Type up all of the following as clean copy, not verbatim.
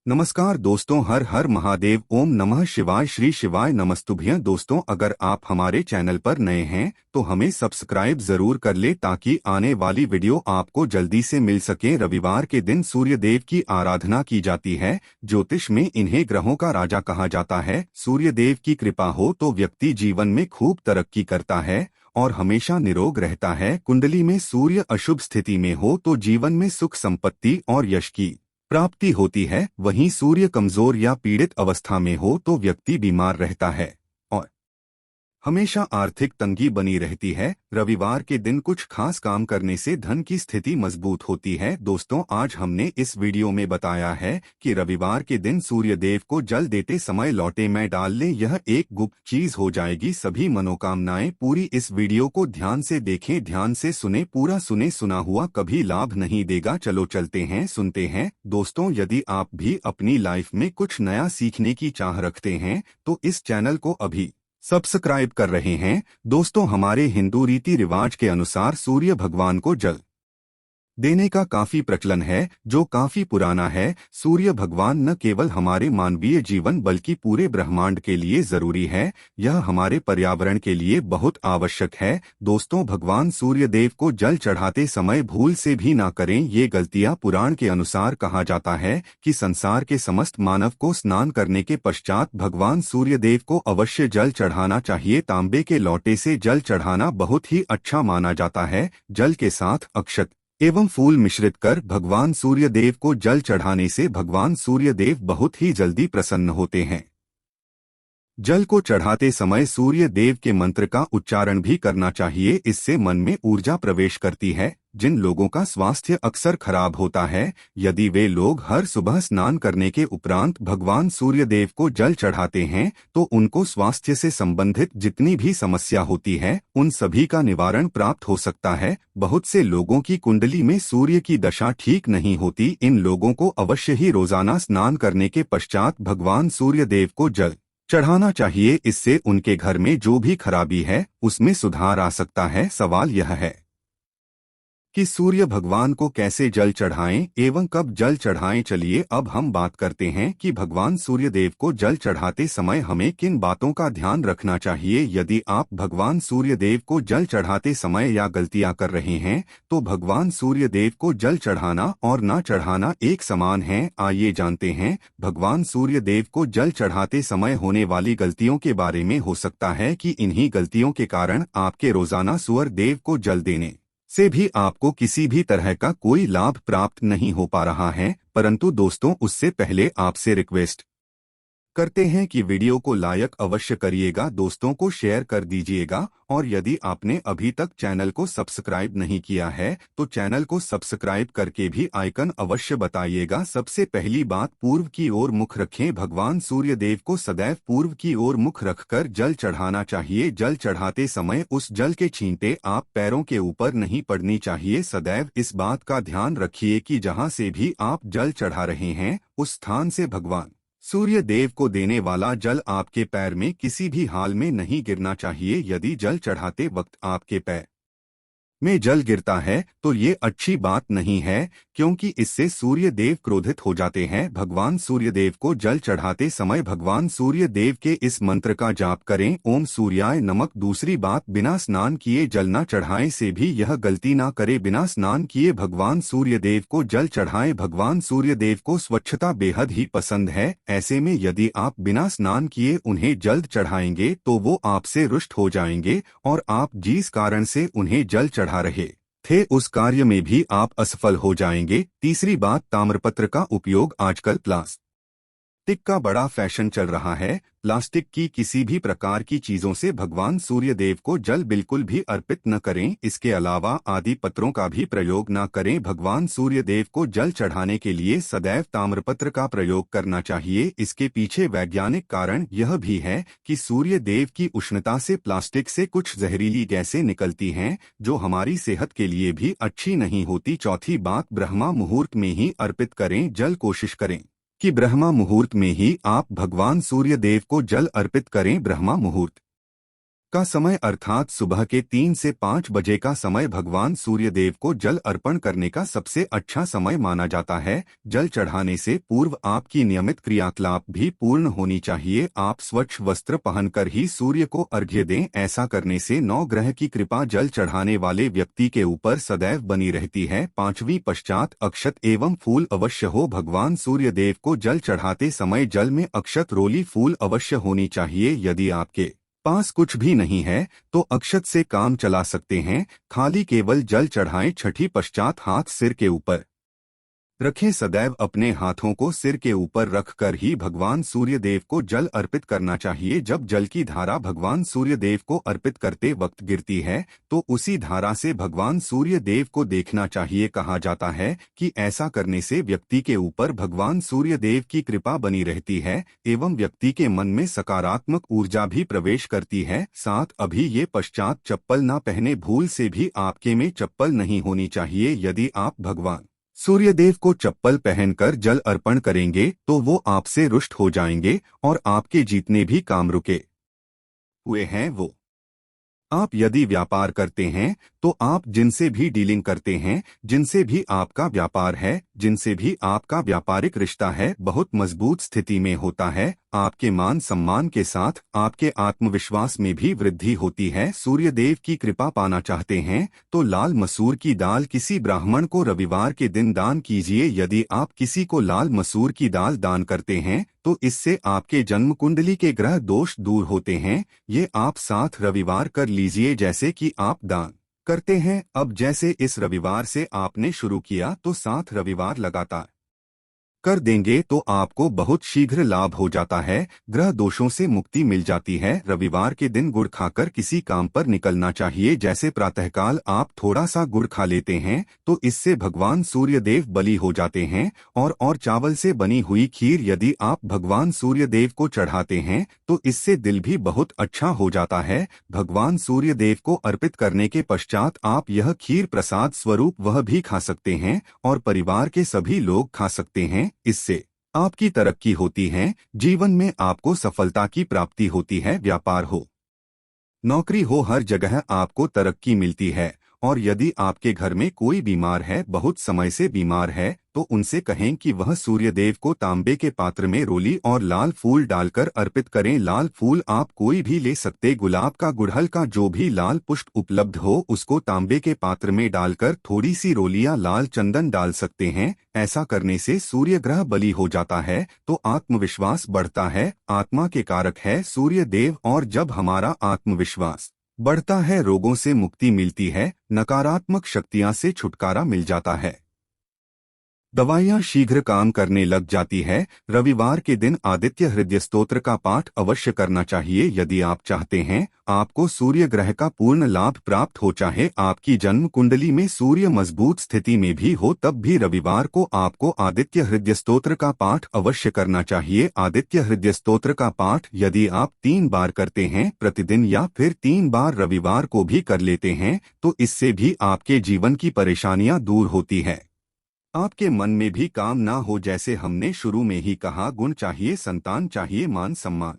नमस्कार दोस्तों, हर हर महादेव, ओम नमः शिवाय, श्री शिवाय नमस्तुभ्यं। दोस्तों, अगर आप हमारे चैनल पर नए हैं तो हमें सब्सक्राइब जरूर कर ले ताकि आने वाली वीडियो आपको जल्दी से मिल सके। रविवार के दिन सूर्य देव की आराधना की जाती है। ज्योतिष में इन्हें ग्रहों का राजा कहा जाता है। सूर्य देव की कृपा हो तो व्यक्ति जीवन में खूब तरक्की करता है और हमेशा निरोग रहता है। कुंडली में सूर्य अशुभ स्थिति में हो तो जीवन में सुख संपत्ति और यश की प्राप्ति होती है। वहीं सूर्य कमजोर या पीड़ित अवस्था में हो तो व्यक्ति बीमार रहता है और हमेशा आर्थिक तंगी बनी रहती है। रविवार के दिन कुछ खास काम करने से धन की स्थिति मजबूत होती है। दोस्तों, आज हमने इस वीडियो में बताया है कि रविवार के दिन सूर्य देव को जल देते समय लौटे में डाल लें। यह एक गुप्त चीज हो जाएगी। सभी मनोकामनाएं पूरी इस वीडियो को ध्यान से देखें, ध्यान से सुने। पूरा सुने सुना हुआ कभी लाभ नहीं देगा। चलो चलते हैं, सुनते हैं। दोस्तों, यदि आप भी अपनी लाइफ में कुछ नया सीखने की चाह रखते हैं तो इस चैनल को अभी सब्सक्राइब कर रहे हैं। दोस्तों, हमारे हिंदू रीति रिवाज के अनुसार सूर्य भगवान को जल देने का काफी प्रचलन है, जो काफी पुराना है। सूर्य भगवान न केवल हमारे मानवीय जीवन बल्कि पूरे ब्रह्मांड के लिए जरूरी है। यह हमारे पर्यावरण के लिए बहुत आवश्यक है। दोस्तों, भगवान सूर्य देव को जल चढ़ाते समय भूल से भी ना करें ये गलतियां। पुराण के अनुसार कहा जाता है कि संसार के समस्त मानव को स्नान करने के पश्चात भगवान सूर्य देव को अवश्य जल चढ़ाना चाहिए। तांबे के लोटे से जल चढ़ाना बहुत ही अच्छा माना जाता है। जल के साथ अक्षत एवं फूल मिश्रित कर भगवान सूर्य देव को जल चढ़ाने से भगवान सूर्य देव बहुत ही जल्दी प्रसन्न होते हैं। जल को चढ़ाते समय सूर्य देव के मंत्र का उच्चारण भी करना चाहिए। इससे मन में ऊर्जा प्रवेश करती है। जिन लोगों का स्वास्थ्य अक्सर खराब होता है, यदि वे लोग हर सुबह स्नान करने के उपरांत भगवान सूर्य देव को जल चढ़ाते हैं तो उनको स्वास्थ्य से संबंधित जितनी भी समस्या होती है उन सभी का निवारण प्राप्त हो सकता है। बहुत से लोगों की कुंडली में सूर्य की दशा ठीक नहीं होती। इन लोगों को अवश्य ही रोजाना स्नान करने के पश्चात भगवान सूर्य देव को जल चढ़ाना चाहिए। इससे उनके घर में जो भी खराबी है उसमें सुधार आ सकता है। सवाल यह है कि सूर्य भगवान को कैसे जल चढ़ाएं एवं कब जल चढ़ाएं। चलिए अब हम बात करते हैं कि भगवान सूर्य देव को जल चढ़ाते समय हमें किन बातों का ध्यान रखना चाहिए। यदि आप भगवान सूर्य देव को जल चढ़ाते समय या गलतियां कर रहे हैं तो भगवान सूर्य देव को जल चढ़ाना और ना चढ़ाना एक समान है। आइए जानते हैं भगवान सूर्य देव को जल चढ़ाते समय होने वाली गलतियों के बारे में। हो सकता है कि इन्हीं गलतियों के कारण आपके रोजाना सूर्य देव को जल देने से भी आपको किसी भी तरह का कोई लाभ प्राप्त नहीं हो पा रहा है। परंतु दोस्तों, उससे पहले आपसे रिक्वेस्ट करते हैं कि वीडियो को लाइक अवश्य करिएगा, दोस्तों को शेयर कर दीजिएगा और यदि आपने अभी तक चैनल को सब्सक्राइब नहीं किया है तो चैनल को सब्सक्राइब करके भी आइकन अवश्य बताइएगा। सबसे पहली बात, पूर्व की ओर मुख रखें। भगवान सूर्य देव को सदैव पूर्व की ओर मुख रखकर जल चढ़ाना चाहिए। जल चढ़ाते समय उस जल के छींटे आप पैरों के ऊपर नहीं पड़नी चाहिए। सदैव इस बात का ध्यान रखिए कि जहां से भी आप जल चढ़ा रहे हैं उस स्थान से भगवान सूर्य देव को देने वाला जल आपके पैर में किसी भी हाल में नहीं गिरना चाहिए। यदि जल चढ़ाते वक्त आपके पैर में जल गिरता है तो ये अच्छी बात नहीं है, क्योंकि इससे सूर्य देव क्रोधित हो जाते हैं। भगवान सूर्य देव को जल चढ़ाते समय भगवान सूर्य देव के इस मंत्र का जाप करें, ओम सूर्याय नमः। दूसरी बात, बिना स्नान किए जल न चढ़ाएं से भी यह गलती ना करे। बिना स्नान किए भगवान सूर्य देव को जल चढ़ाएं। भगवान सूर्य देव को स्वच्छता बेहद ही पसंद है। ऐसे में यदि आप बिना स्नान किए उन्हें जल चढ़ाएंगे तो वो आपसे रुष्ट हो जाएंगे और आप जिस कारण से उन्हें जल चढ़ा रहे थे उस कार्य में भी आप असफल हो जाएंगे। तीसरी बात, ताम्रपत्र का उपयोग। आजकल प्लास्टिक का बड़ा फैशन चल रहा है। प्लास्टिक की किसी भी प्रकार की चीजों से भगवान सूर्य देव को जल बिल्कुल भी अर्पित न करें। इसके अलावा आदि पत्रों का भी प्रयोग न करें। भगवान सूर्य देव को जल चढ़ाने के लिए सदैव ताम्रपत्र का प्रयोग करना चाहिए। इसके पीछे वैज्ञानिक कारण यह भी है कि सूर्य देव की उष्णता से प्लास्टिक से कुछ जहरीली गैसें निकलती हैं जो हमारी सेहत के लिए भी अच्छी नहीं होती। चौथी बात, ब्रह्मा मुहूर्त में ही अर्पित करें जल। कोशिश करें कि ब्रह्मा मुहूर्त में ही आप भगवान सूर्य देव को जल अर्पित करें। ब्रह्मा मुहूर्त का समय अर्थात सुबह के 3 से 5 बजे का समय भगवान सूर्य देव को जल अर्पण करने का सबसे अच्छा समय माना जाता है। जल चढ़ाने से पूर्व आपकी नियमित क्रियाकलाप भी पूर्ण होनी चाहिए। आप स्वच्छ वस्त्र पहनकर ही सूर्य को अर्घ्य दें। ऐसा करने से नौ ग्रह की कृपा जल चढ़ाने वाले व्यक्ति के ऊपर सदैव बनी रहती है। 5वीं पश्चात अक्षत एवं फूल अवश्य हो। भगवान सूर्य देव को जल चढ़ाते समय जल में अक्षत, रोली, फूल अवश्य होनी चाहिए। यदि आपके पास कुछ भी नहीं है तो अक्षत से काम चला सकते हैं। खाली केवल जल चढ़ाएं। छठी पश्चात हाथ सिर के ऊपर रखें। सदैव अपने हाथों को सिर के ऊपर रखकर ही भगवान सूर्य देव को जल अर्पित करना चाहिए। जब जल की धारा भगवान सूर्य देव को अर्पित करते वक्त गिरती है तो उसी धारा से भगवान सूर्य देव को देखना चाहिए। कहा जाता है कि ऐसा करने से व्यक्ति के ऊपर भगवान सूर्य देव की कृपा बनी रहती है एवं व्यक्ति के मन में सकारात्मक ऊर्जा भी प्रवेश करती है। साथ अभी ये पश्चात चप्पल ना पहने। भूल से भी आपके में चप्पल नहीं होनी चाहिए। यदि आप भगवान सूर्यदेव को चप्पल पहनकर जल अर्पण करेंगे तो वो आपसे रुष्ट हो जाएंगे और आपके जितने भी काम रुके हुए हैं वो आप यदि व्यापार करते हैं तो आप जिनसे भी डीलिंग करते हैं, जिनसे भी आपका व्यापार है, जिनसे भी आपका व्यापारिक रिश्ता है, बहुत मजबूत स्थिति में होता है। आपके मान सम्मान के साथ आपके आत्मविश्वास में भी वृद्धि होती है। सूर्य देव की कृपा पाना चाहते हैं तो लाल मसूर की दाल किसी ब्राह्मण को रविवार के दिन दान कीजिए। यदि आप किसी को लाल मसूर की दाल दान करते हैं तो इससे आपके जन्म कुंडली के ग्रह दोष दूर होते हैं। ये आप 7 रविवार कर लीजिए जैसे कि आप दान करते हैं। अब जैसे इस रविवार से आपने शुरू किया तो 7 रविवार लगातार कर देंगे तो आपको बहुत शीघ्र लाभ हो जाता है। ग्रह दोषों से मुक्ति मिल जाती है। रविवार के दिन गुड़ खाकर किसी काम पर निकलना चाहिए। जैसे प्रातःकाल आप थोड़ा सा गुड़ खा लेते हैं तो इससे भगवान सूर्य देव बलि हो जाते हैं। और चावल से बनी हुई खीर यदि आप भगवान सूर्य देव को चढ़ाते हैं तो इससे दिल भी बहुत अच्छा हो जाता है। भगवान सूर्य देव को अर्पित करने के पश्चात आप यह खीर प्रसाद स्वरूप वह भी खा सकते हैं और परिवार के सभी लोग खा सकते हैं। इससे आपकी तरक्की होती है। जीवन में आपको सफलता की प्राप्ति होती है। व्यापार हो, नौकरी हो, हर जगह आपको तरक्की मिलती है। और यदि आपके घर में कोई बीमार है, बहुत समय से बीमार है, तो उनसे कहें कि वह सूर्यदेव को तांबे के पात्र में रोली और लाल फूल डालकर अर्पित करें। लाल फूल आप कोई भी ले सकते, गुलाब का, गुड़हल का, जो भी लाल पुष्प उपलब्ध हो उसको तांबे के पात्र में डालकर थोड़ी सी रोली या लाल चंदन डाल सकते हैं। ऐसा करने से सूर्य ग्रह बलि हो जाता है तो आत्मविश्वास बढ़ता है। आत्मा के कारक है सूर्य देव और जब हमारा आत्मविश्वास बढ़ता है रोगों से मुक्ति मिलती है, नकारात्मक शक्तियां से छुटकारा मिल जाता है, दवाइयां शीघ्र काम करने लग जाती है। रविवार के दिन आदित्य हृदय स्तोत्र का पाठ अवश्य करना चाहिए। यदि आप चाहते हैं आपको सूर्य ग्रह का पूर्ण लाभ प्राप्त हो, चाहे आपकी जन्म कुंडली में सूर्य मजबूत स्थिति में भी हो, तब भी रविवार को आपको आदित्य हृदय स्तोत्र का पाठ अवश्य करना चाहिए। आदित्य हृदय स्तोत्र का पाठ यदि आप 3 बार करते हैं प्रतिदिन या फिर 3 बार रविवार को भी कर लेते हैं तो इससे भी आपके जीवन की परेशानियां दूर होती है। आपके मन में भी काम ना हो, जैसे हमने शुरू में ही कहा, गुण चाहिए, संतान चाहिए, मान सम्मान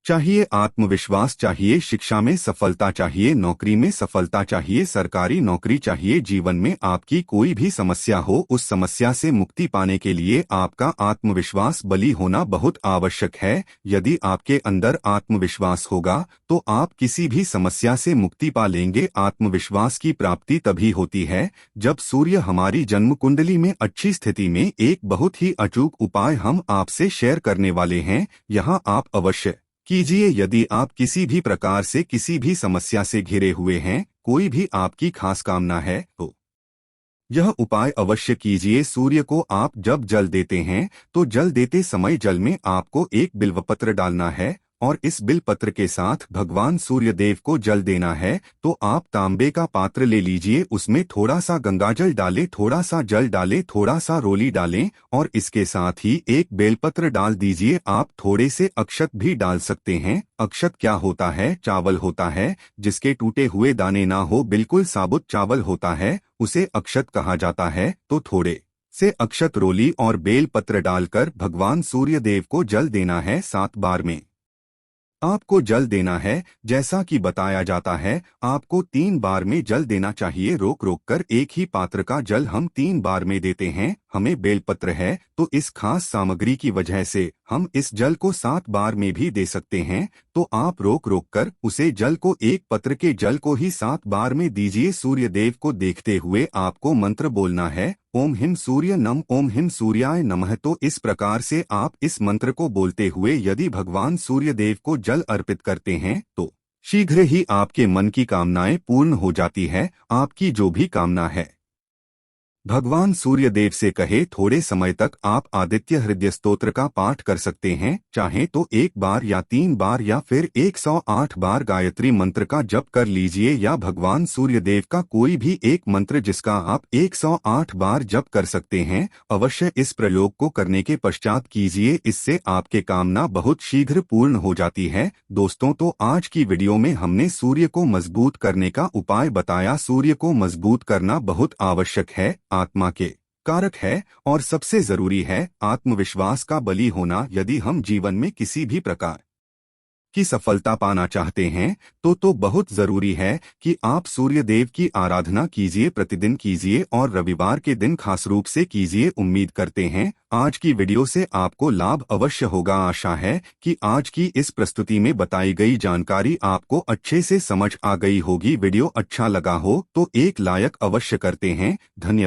चाहिए, आत्मविश्वास चाहिए, शिक्षा में सफलता चाहिए, नौकरी में सफलता चाहिए, सरकारी नौकरी चाहिए। जीवन में आपकी कोई भी समस्या हो, उस समस्या से मुक्ति पाने के लिए आपका आत्मविश्वास बली होना बहुत आवश्यक है। यदि आपके अंदर आत्मविश्वास होगा तो आप किसी भी समस्या से मुक्ति पा लेंगे। आत्मविश्वास की प्राप्ति तभी होती है जब सूर्य हमारी जन्म कुंडली में अच्छी स्थिति में। एक बहुत ही अचूक उपाय हम आपसे शेयर करने वाले हैं, यहाँ आप अवश्य कीजिए। यदि आप किसी भी प्रकार से किसी भी समस्या से घिरे हुए हैं, कोई भी आपकी खास कामना है तो यह उपाय अवश्य कीजिए। सूर्य को आप जब जल देते हैं तो जल देते समय जल में आपको एक बिल्वपत्र डालना है और इस बिलपत्र के साथ भगवान सूर्य देव को जल देना है। तो आप तांबे का पात्र ले लीजिए, उसमें थोड़ा सा गंगाजल डालें, थोड़ा सा जल डालें, थोड़ा सा रोली डालें और इसके साथ ही एक बेलपत्र डाल दीजिए। आप थोड़े से अक्षत भी डाल सकते हैं। अक्षत क्या होता है? चावल होता है जिसके टूटे हुए दाने ना हो, बिल्कुल साबुत चावल होता है, उसे अक्षत कहा जाता है। तो थोड़े से अक्षत, रोली और बेल पत्र डालकर भगवान सूर्य देव को जल देना है 7 बार में। आपको जल देना है। जैसा कि बताया जाता है, आपको 3 बार में जल देना चाहिए। रोक रोक कर एक ही पात्र का जल हम 3 बार में देते हैं। हमें बेलपत्र है तो इस खास सामग्री की वजह से हम इस जल को 7 बार में भी दे सकते हैं। तो आप रोक रोक कर उसे जल को, एक पत्र के जल को ही 7 बार में दीजिए। सूर्य देव को देखते हुए आपको मंत्र बोलना है, ओम हिम सूर्य नम, ओम हिम सूर्याय नमः। तो इस प्रकार से आप इस मंत्र को बोलते हुए यदि भगवान सूर्य देव को जल अर्पित करते हैं तो शीघ्र ही आपके मन की कामनाएं पूर्ण हो जाती है। आपकी जो भी कामना है भगवान सूर्यदेव से कहे, थोड़े समय तक आप आदित्य हृदय स्तोत्र का पाठ कर सकते हैं। चाहें तो 1 बार या 3 बार या फिर 108 बार गायत्री मंत्र का जप कर लीजिए, या भगवान सूर्यदेव का कोई भी एक मंत्र जिसका आप 108 बार जप कर सकते हैं। अवश्य इस प्रयोग को करने के पश्चात कीजिए, इससे आपके कामना बहुत शीघ्र पूर्ण हो जाती है। दोस्तों, तो आज की वीडियो में हमने सूर्य को मजबूत करने का उपाय बताया। सूर्य को मजबूत करना बहुत आवश्यक है, आत्मा के कारक है और सबसे जरूरी है। आत्मविश्वास का बली होना। यदि हम जीवन में किसी भी प्रकार की सफलता पाना चाहते हैं तो बहुत जरूरी है कि आप सूर्य देव की आराधना कीजिए, प्रतिदिन कीजिए और रविवार के दिन खास रूप से कीजिए। उम्मीद करते हैं आज की वीडियो से आपको लाभ अवश्य होगा। आशा है कि आज की इस प्रस्तुति में बताई गई जानकारी आपको अच्छे से समझ आ गई होगी। वीडियो अच्छा लगा हो तो एक लाइक अवश्य करते हैं। धन्यवाद।